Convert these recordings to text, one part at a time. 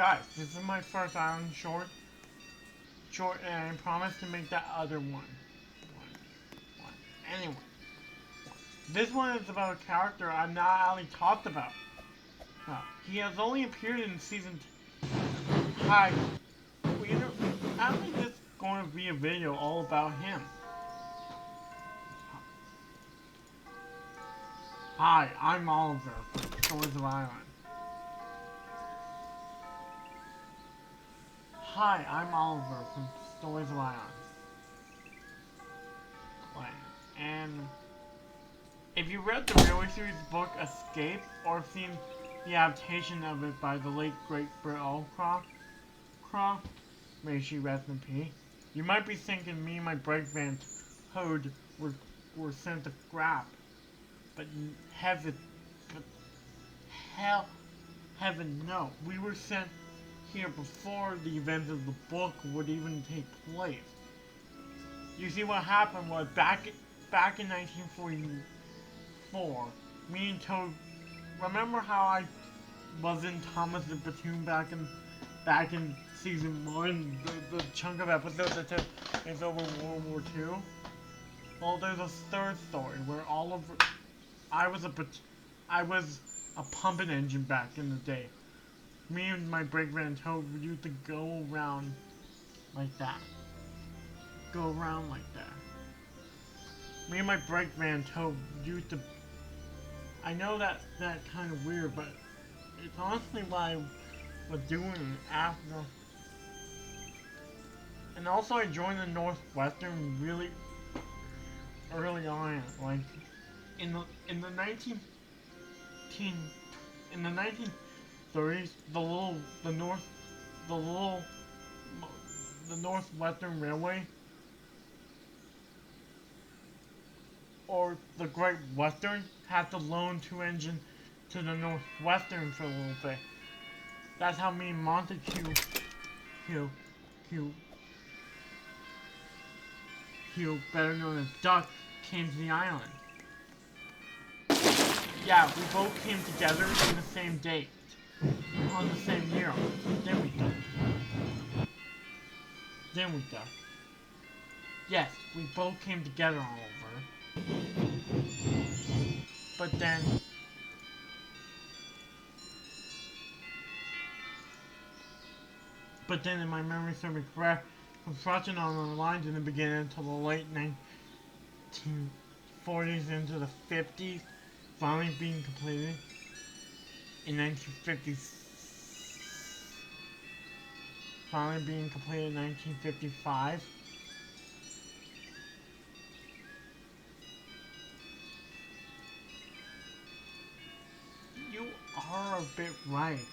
guys, this is my first island short, and I promise to make that other one. Anyway, this one is about a character I've not only talked about. He has only appeared in season 2. Hi, actually just going to be a video all about him. Hi, I'm Oliver from Stories of Island. Hi, I'm Oliver from Stories of Island. And if you read the Railway Series book Escape, or seen the adaptation of it by the late great Britt Allcroft, may she rest in peace, you might be thinking me and my brakeman Toad were sent to scrap. But heaven no. We were sent here before the events of the book would even take place. You see, what happened was back in 1944, me and Toad. Remember how I was in Thomas the Platoon back in season 1, the chunk of episodes that took place over World War II? Well, there's a third story where I was a pumping engine back in the day. Me and my brakeman Toad used to go around like that. Me and my brakeman Toad used to. I know that's kind of weird, but it's honestly what I was doing after. And also, I joined the Northwestern really early on, like in the 1930s. The Northwestern Railway, or the Great Western, had to loan 2 engines to the Northwestern for a little bit. That's how me and Montague, better known as Duck, came to the island. Yeah, we both came together on the same date, on the same year. Didn't we, Duck? Yes, we both came together, Oliver. But then if my memory serves me correct, construction on the line didn't begin until the late 1940s into the 50s, finally being completed in 1950. Finally being completed in 1955. You are a bit right.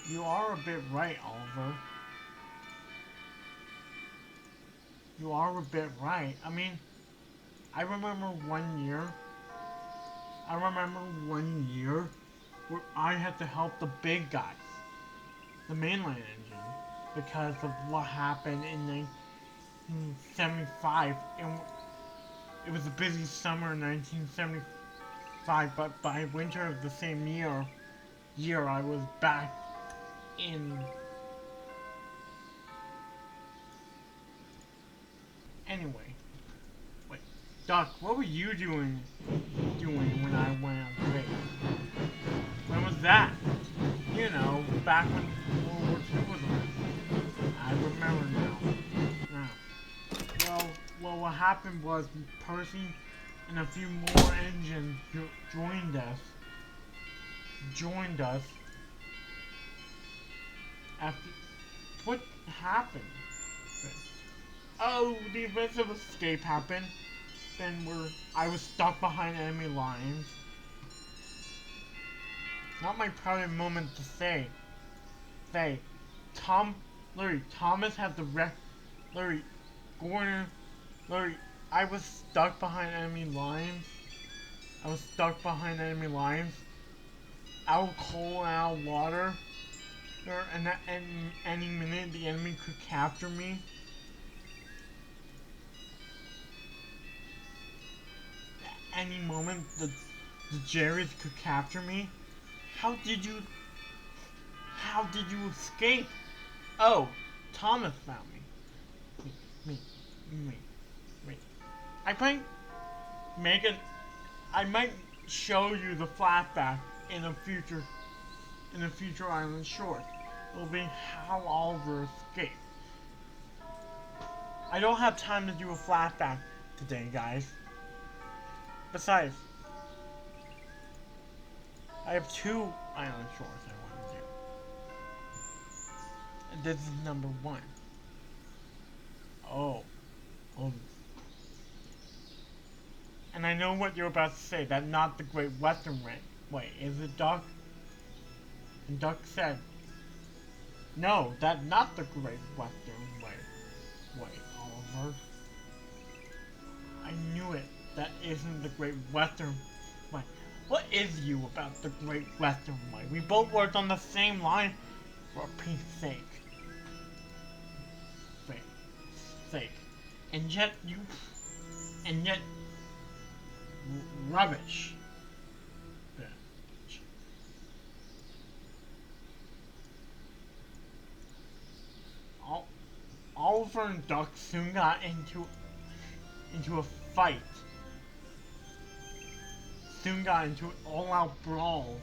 You are a bit right, Oliver. You are a bit right. I mean, I remember one year where I had to help the big guys, the mainline engine, because of what happened in 1975. And it was a busy summer in 1975, but by winter of the same year I was back in. Anyway, wait, Doc, what were you doing when I went on break? When was that? You know, back when World War II was on. I remember now. Well, what happened was Percy and a few more engines joined us. After what happened? Oh, the events of escape happened. Then I was stuck behind enemy lines. Not my proudest moment to say. Thomas had the wreck. Gordon, I was stuck behind enemy lines. Out of coal and out of water. And at any minute the enemy could capture me. At any moment the Jerrys could capture me. How how did you escape? Oh, Thomas found me. Me, me, me. I might make it. I might show you the flashback in a future Island short. It'll be how Oliver escaped. I don't have time to do a flashback today, guys. Besides, I have 2 island shorts I want to do. And this is number 1. Oh. And I know what you're about to say, that not the Great Western Way. Wait, is it, Duck? And Duck said, no, that's not the Great Western Way. Wait, Oliver. I knew it. That isn't the Great Western Way. What is you about the Great Western Way? We both worked on the same line, for peace sake. Sake. And yet rubbish. Oliver and Duck soon got into a fight. Soon got into an all-out brawl.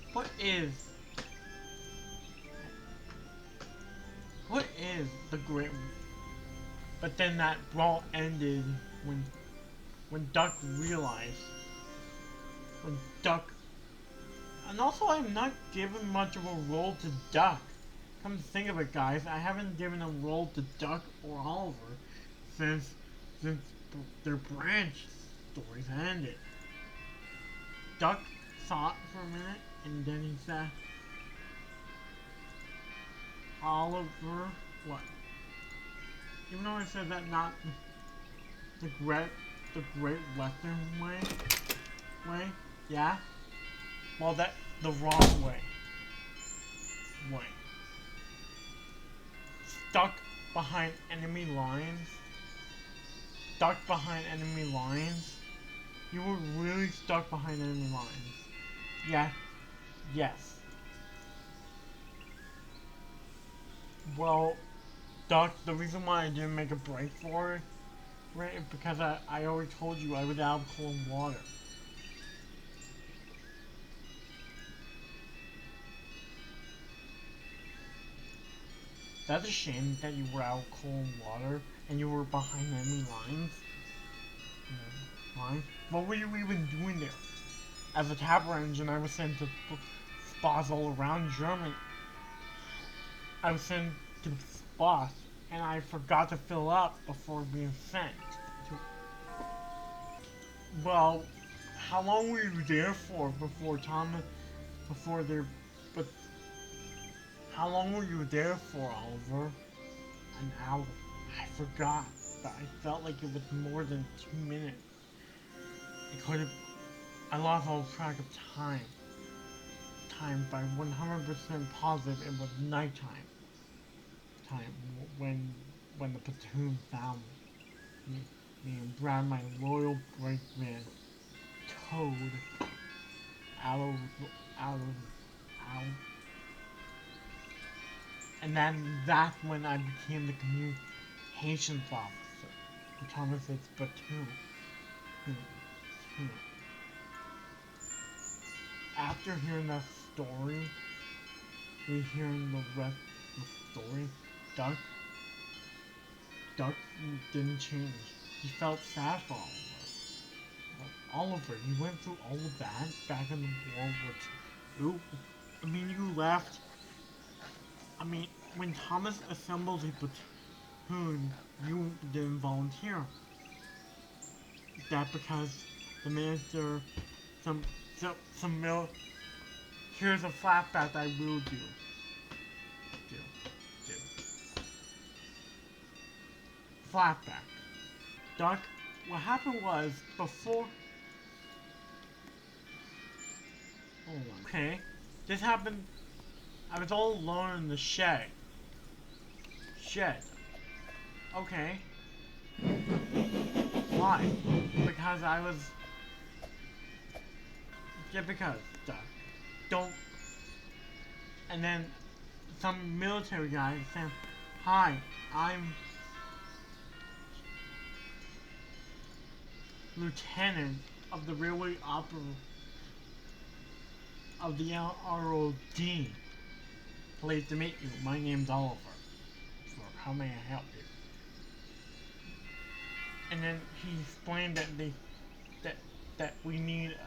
What is the Great? But then that brawl ended when Duck realized. And also, I'm not giving much of a role to Duck. Come to think of it, guys, I haven't given a role to Duck or Oliver since their branch stories ended. Duck thought for a minute, and then he said, Oliver, what? Even though I said that not the Great Western Way, yeah? Well, that's the wrong way. Stuck behind enemy lines? You were really stuck behind enemy lines. Yeah. Yes. Well, Duck, the reason why I didn't make a break for it, right, is because I already told you I was out of cold water. That's a shame that you were out of cold water and you were behind enemy lines. What were you even doing there? As a Tapper engine, I was sent to spots all around Germany. I was sent to spots, and I forgot to fill up before being sent. Well, how long were you there for how long were you there for, Oliver? An hour. I forgot, but I felt like it was more than 2 minutes. I lost all track of time. By 100% positive it was nighttime. When the platoon found me and Brad, my loyal brakeman, Toad, out. And that's when I became the communications officer for Thomas's platoon. After hearing that story, hearing the rest of the story, Duck didn't change. He felt sad for Oliver. You went through all of that back in the World War II. I mean, you left. I mean, when Thomas assembled a platoon, you didn't volunteer. That because the minister, here's a flashback I will do. Flashback. Duck, what happened was, before... Hold on. Okay, this happened... I was all alone in the shed. Okay. Why? Because I was... Just because, don't. And then some military guy saying, "Hi, I'm lieutenant of the railway opera of the LROD. Pleased to meet you. My name's Oliver. So how may I help you?" And then he explained that that we need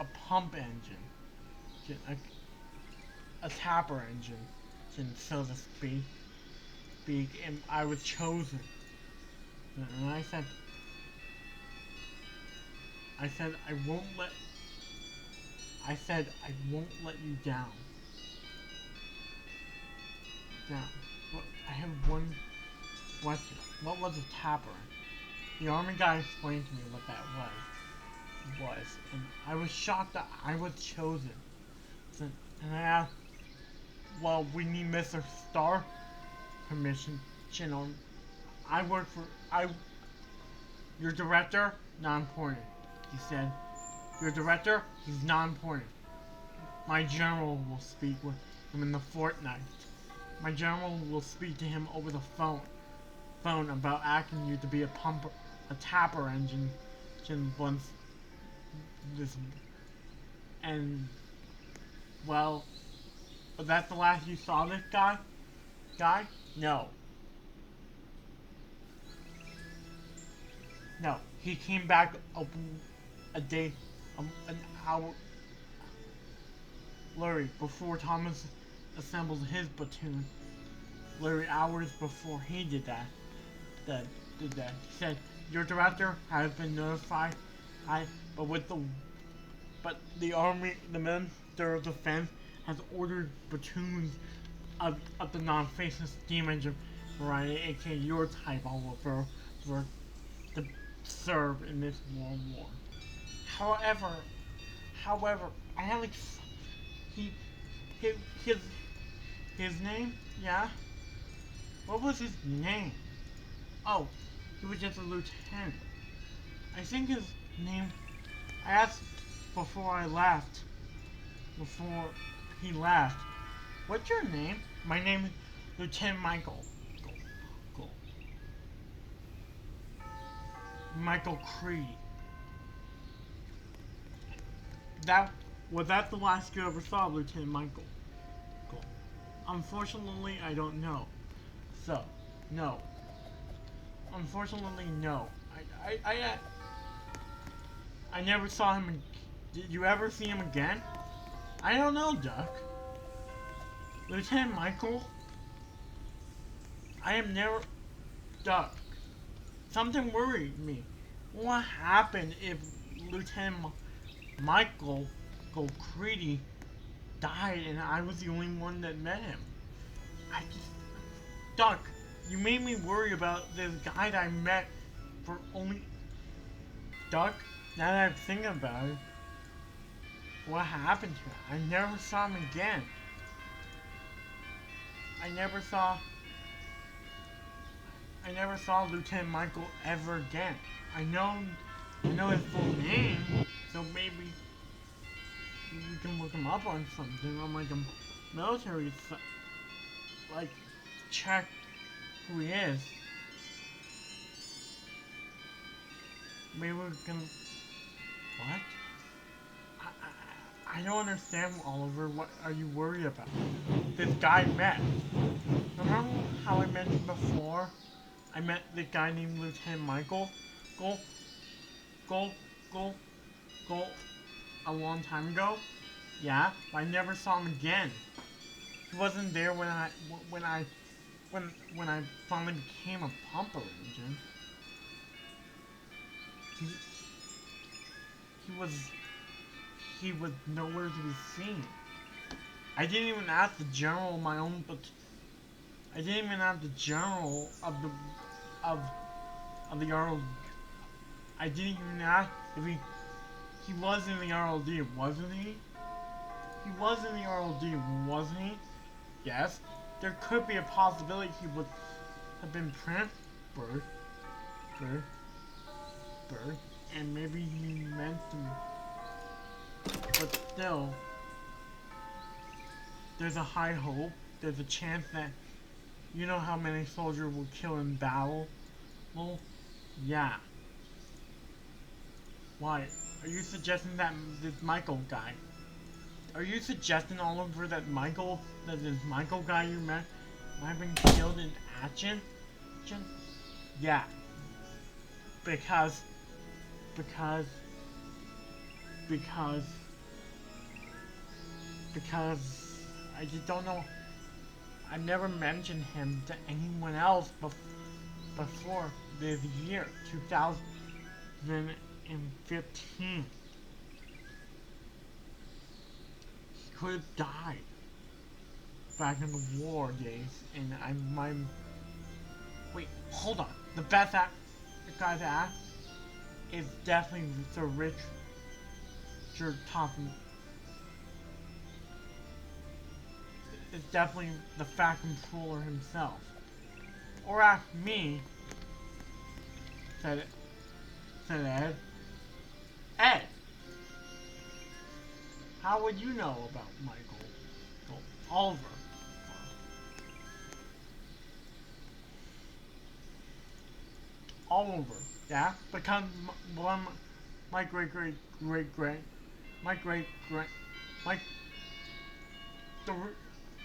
a pump engine, a tapper engine, so to speak. And I was chosen. And I said, I won't let you down. Now, I have one question. What was a tapper? The army guy explained to me what that was, and I was shocked that I was chosen. And I asked, well, we need Mr. Star permission. I work for your director, not important. He said, your director, he's not important. My general will speak with him in the fortnight. My general will speak to him over the phone about asking you to be a tapper engine once this. And well, was that the last you saw this guy? No. No, he came back a day, an hour, Larry, before Thomas assembled his platoon. Larry, hours before he did that. He said, your director has been notified, but the army, the Minister of Defense has ordered platoons of the non-faceless steam engine variety, aka your type, Oliver, to serve in this world war. However, Alex, his name, yeah? What was his name? Oh, he was just a lieutenant. I think his name, I asked before he left, what's your name? My name is Lieutenant Michael. Go. Michael Creed. Was that the last you ever saw, Lieutenant Michael? Cool. Unfortunately, I don't know. So, no. Unfortunately, no. I never saw him. Did you ever see him again? I don't know, Duck. Lieutenant Michael? I am never... Duck. Something worried me. What happened if Lieutenant Michael Creedy died and I was the only one that met him? Duck, you made me worry about this guy that I met for only... Duck, now that I'm thinking about it, what happened to him? I never saw him again. I never saw Lieutenant Michael ever again. I know his full name, so maybe we can look him up on something on like a military site, like check who he is. Maybe we can. What? I don't understand, Oliver. What are you worried about? This guy met. Remember how I mentioned before? I met the guy named Lieutenant Michael. Go a long time ago. Yeah, but I never saw him again. He wasn't there when I finally became a pumper engine. He was nowhere to be seen. I didn't even ask the general of my own, but I didn't even ask the general of the ROD. I didn't even ask if he was in the ROD, wasn't he? He was in the ROD, wasn't he? Yes. There could be a possibility he would have been transferred, and maybe he meant to. still, there's a high hope. There's a chance that you know how many soldiers will kill in battle. Well, yeah. Why? Are you suggesting that this Michael guy? Are you suggesting, Oliver, that this Michael guy you met, might have been killed in action? Yeah. Because, because, because, I just don't know. I never mentioned him to anyone else before this year, 2015. He could have died back in the war days, and wait, hold on. The best guy's act is definitely Sir Richard Thompson. It's definitely the Fat Controller himself. Or ask me, said Ed. Ed! How would you know about Michael? Well, Oliver. Oliver, yeah? Because my great, my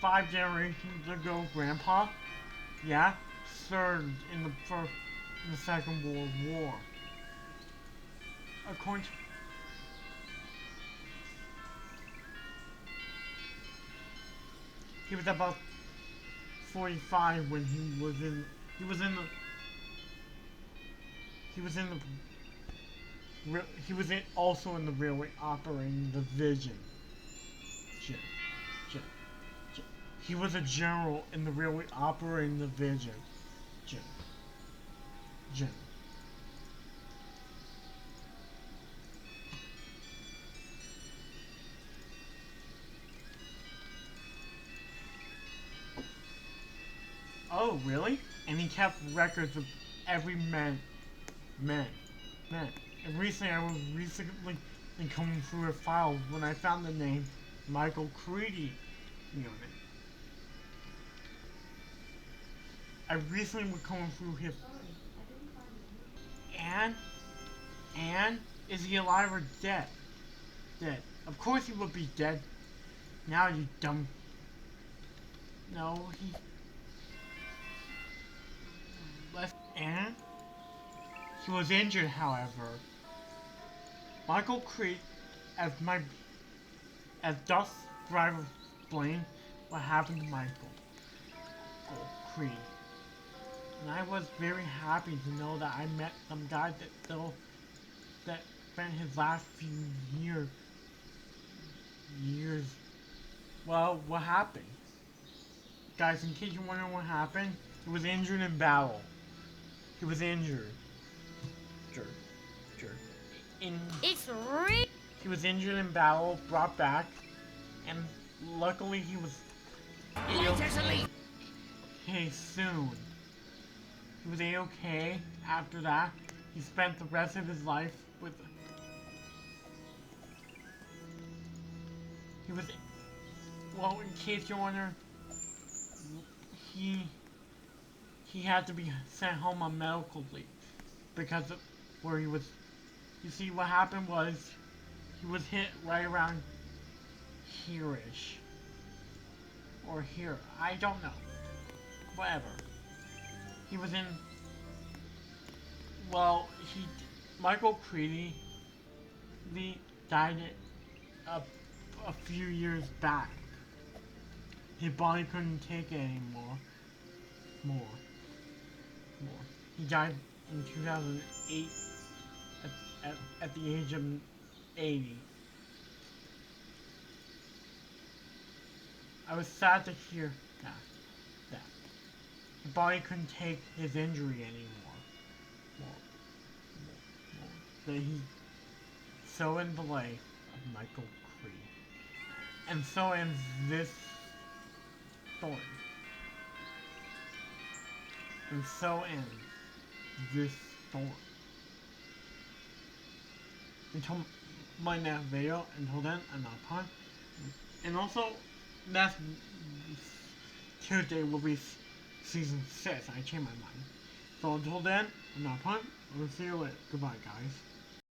5 generations ago grandpa, yeah, served in the Second World War. According to he was about 45 when he was also in the railway operating division. He was a general in the railway operating division. Oh, really? And he kept records of every man. And recently, I was coming through her files when I found the name Michael Creedy unit. I recently was coming through his. And is he alive or dead? Dead. Of course he would be dead. Now you dumb. No, he. And he was injured, however. Michael Creed, as Dust Driver explained what happened to Michael Creed. And I was very happy to know that I met some guy that spent his last few years. Well, what happened? Guys, in case you're wondering what happened, he was injured in battle. He was injured. He was injured in battle, brought back, and luckily he was okay soon. He was A-okay after that. He spent the rest of his life with. He was. Well, in case you're wondering, he had to be sent home on medical leave because of where he was. You see, what happened was he was hit right around here-ish. Or here. I don't know. Whatever. He was in. Well, Michael Creedy died a few years back. His body couldn't take it anymore. More. He died in 2008 at the age of 80. I was sad to hear that. The body couldn't take his injury anymore. That he so in the life of Michael Creed. And so ends this story. And so ends this story. my next video. Until then, another time. And also, next Tuesday will be season 6. I changed my mind. So until then, another time. We'll see you later. Goodbye, guys.